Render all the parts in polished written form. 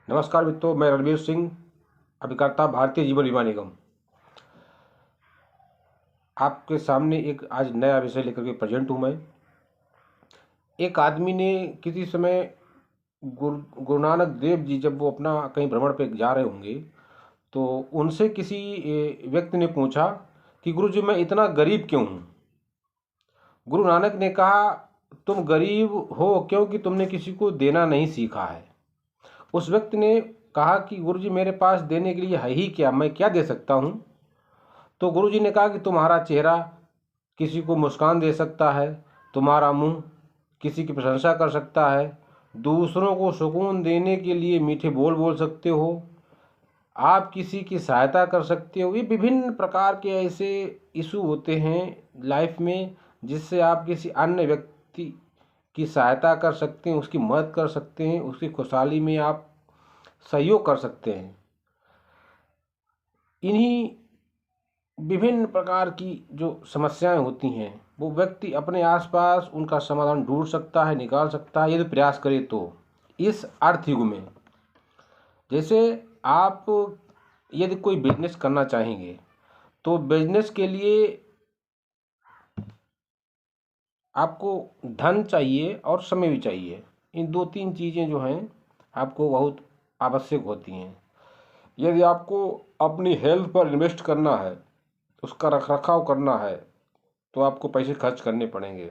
नमस्कार मित्रों, मैं रणवीर सिंह, अभिकर्ता भारतीय जीवन बीमा निगम। आपके सामने एक आज नया विषय लेकर के प्रेजेंट हूँ मैं। एक आदमी ने किसी समय गुरु नानक देव जी जब वो अपना कहीं भ्रमण पे जा रहे होंगे तो उनसे किसी व्यक्ति ने पूछा कि गुरु जी, मैं इतना गरीब क्यों हूँ। गुरु नानक ने कहा, तुम गरीब हो क्योंकि तुमने किसी को देना नहीं सीखा है। उस व्यक्ति ने कहा कि गुरु जी, मेरे पास देने के लिए है ही क्या, मैं क्या दे सकता हूँ। तो गुरु जी ने कहा कि तुम्हारा चेहरा किसी को मुस्कान दे सकता है, तुम्हारा मुंह किसी की प्रशंसा कर सकता है, दूसरों को सुकून देने के लिए मीठे बोल बोल सकते हो, आप किसी की सहायता कर सकते हो। ये विभिन्न प्रकार के ऐसे इशू होते हैं लाइफ में जिससे आप किसी अन्य व्यक्ति की सहायता कर सकते हैं, उसकी मदद कर सकते हैं, उसकी खुशहाली में आप सहयोग कर सकते हैं। इन्हीं विभिन्न प्रकार की जो समस्याएं होती हैं वो व्यक्ति अपने आसपास उनका समाधान ढूंढ सकता है, निकाल सकता है, यदि प्रयास करे तो। इस अर्थ युग में जैसे आप यदि कोई बिजनेस करना चाहेंगे तो बिजनेस के लिए आपको धन चाहिए और समय भी चाहिए। इन दो तीन चीज़ें जो हैं आपको बहुत आवश्यक होती हैं। यदि आपको अपनी हेल्थ पर इन्वेस्ट करना है, उसका रखरखाव करना है, तो आपको पैसे खर्च करने पड़ेंगे।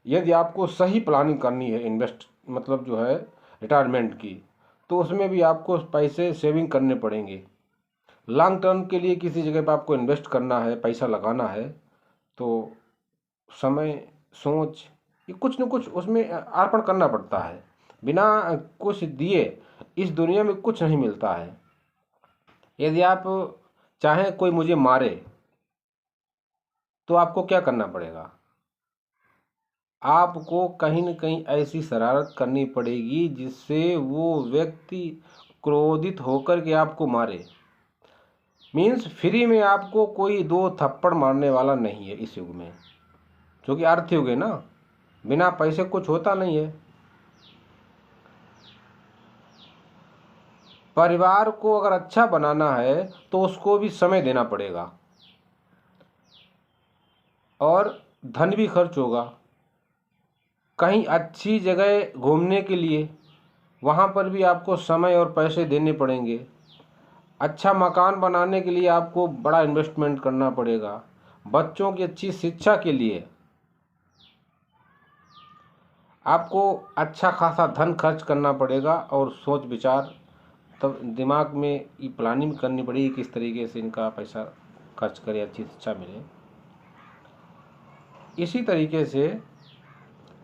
यदि आपको सही प्लानिंग करनी है इन्वेस्ट मतलब जो है रिटायरमेंट की, तो उसमें भी आपको पैसे सेविंग करने पड़ेंगे। लॉन्ग टर्म के लिए किसी जगह पर आपको इन्वेस्ट करना है, पैसा लगाना है, तो समय, सोच, ये कुछ न कुछ उसमें अर्पण करना पड़ता है। बिना कुछ दिए इस दुनिया में कुछ नहीं मिलता है। यदि आप चाहें कोई मुझे मारे तो आपको क्या करना पड़ेगा? आपको कहीं न कहीं ऐसी शरारत करनी पड़ेगी जिससे वो व्यक्ति क्रोधित होकर के आपको मारे। मीन्स फ्री में आपको कोई दो थप्पड़ मारने वाला नहीं है इस युग में, क्योंकि अर्थ युग है ना, बिना पैसे कुछ होता नहीं है। परिवार को अगर अच्छा बनाना है तो उसको भी समय देना पड़ेगा और धन भी खर्च होगा। कहीं अच्छी जगह घूमने के लिए वहाँ पर भी आपको समय और पैसे देने पड़ेंगे। अच्छा मकान बनाने के लिए आपको बड़ा इन्वेस्टमेंट करना पड़ेगा। बच्चों की अच्छी शिक्षा के लिए आपको अच्छा खासा धन खर्च करना पड़ेगा और सोच विचार तब दिमाग में ये प्लानिंग करनी पड़ेगी किस तरीके से इनका पैसा खर्च करें, अच्छी शिक्षा मिले। इसी तरीके से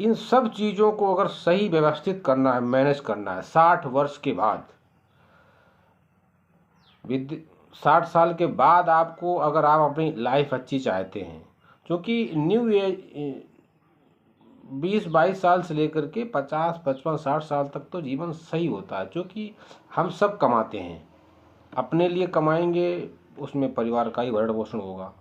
इन सब चीज़ों को अगर सही व्यवस्थित करना है, मैनेज करना है 60 वर्ष के बाद, 60 साल के बाद आपको, अगर आप अपनी लाइफ अच्छी चाहते हैं, क्योंकि न्यू एज 20-22 साल से लेकर के 50, 55, 60 साल तक तो जीवन सही होता है, क्योंकि हम सब कमाते हैं। अपने लिए कमाएंगे, उसमें परिवार का ही भरण पोषण होगा।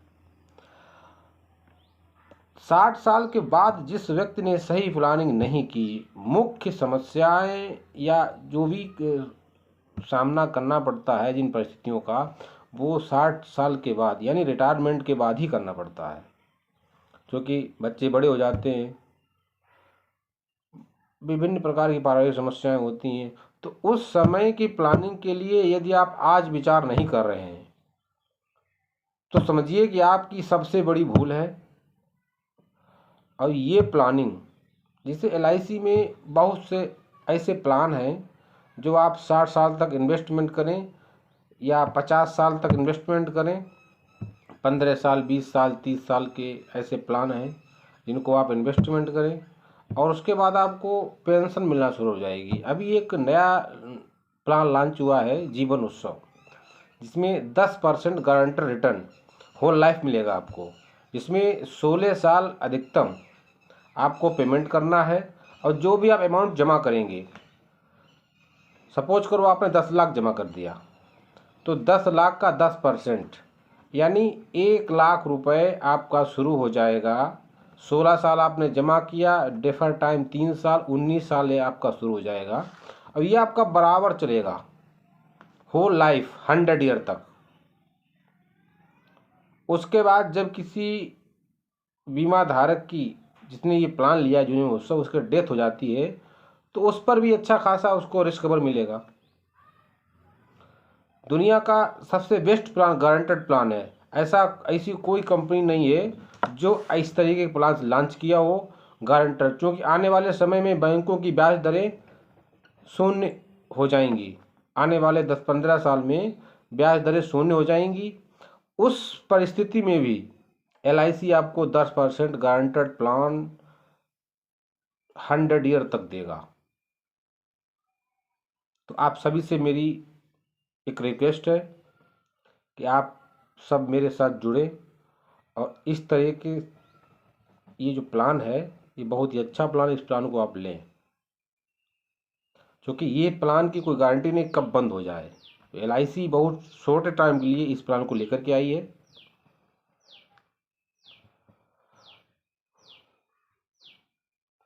60 साल के बाद जिस व्यक्ति ने सही प्लानिंग नहीं की, मुख्य समस्याएं या जो भी सामना करना पड़ता है जिन परिस्थितियों का, वो 60 साल के बाद यानी रिटायरमेंट के बाद ही करना पड़ता है, क्योंकि बच्चे बड़े हो जाते हैं, विभिन्न प्रकार की पारिवारिक समस्याएं होती हैं। तो उस समय की प्लानिंग के लिए यदि आप आज विचार नहीं कर रहे हैं तो समझिए कि आपकी सबसे बड़ी भूल है। और ये प्लानिंग, जैसे LIC में बहुत से ऐसे प्लान हैं जो आप 60 साल तक इन्वेस्टमेंट करें या 50 साल तक इन्वेस्टमेंट करें, 15 साल, 20 साल, 30 साल के ऐसे प्लान हैं जिनको आप इन्वेस्टमेंट करें और उसके बाद आपको पेंशन मिलना शुरू हो जाएगी। अभी एक नया प्लान लॉन्च हुआ है, जीवन उत्सव, जिसमें 10% गारंटर रिटर्न होल लाइफ मिलेगा आपको, जिसमें 16 साल अधिकतम आपको पेमेंट करना है और जो भी आप अमाउंट जमा करेंगे, सपोज करो आपने 10 लाख जमा कर दिया, तो 10 लाख का 10% यानी 1 लाख रुपए आपका शुरू हो जाएगा। 16 साल आपने जमा किया, डेफर टाइम 3 साल, 19 साल ये आपका शुरू हो जाएगा और ये आपका बराबर चलेगा होल लाइफ 100 ईयर तक। उसके बाद जब किसी बीमा धारक की, जिसने ये प्लान लिया है जूनियर महोत्सव, उसकी डेथ हो जाती है तो उस पर भी अच्छा खासा उसको रिस्क कवर मिलेगा। दुनिया का सबसे बेस्ट प्लान गारंटेड प्लान है। ऐसी कोई कंपनी नहीं है जो इस तरीके के प्लान लॉन्च किया हो गारंटर, क्योंकि आने वाले समय में बैंकों की ब्याज दरें शून्य हो जाएंगी। आने वाले 10-15 साल में ब्याज दरें शून्य हो जाएंगी। उस परिस्थिति में भी LIC आपको 10% गारंटेड प्लान 100 ईयर तक देगा। तो आप सभी से मेरी एक रिक्वेस्ट है कि आप सब मेरे साथ जुड़े और इस तरह के ये जो प्लान है ये बहुत ही अच्छा प्लान है। इस प्लान को आप लें, क्योंकि ये प्लान की कोई गारंटी नहीं कब बंद हो जाए। LIC बहुत छोटे टाइम के लिए इस प्लान को लेकर के आई है।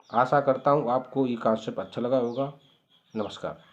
आशा करता हूँ आपको ये कॉन्सेप्ट अच्छा लगा होगा। नमस्कार।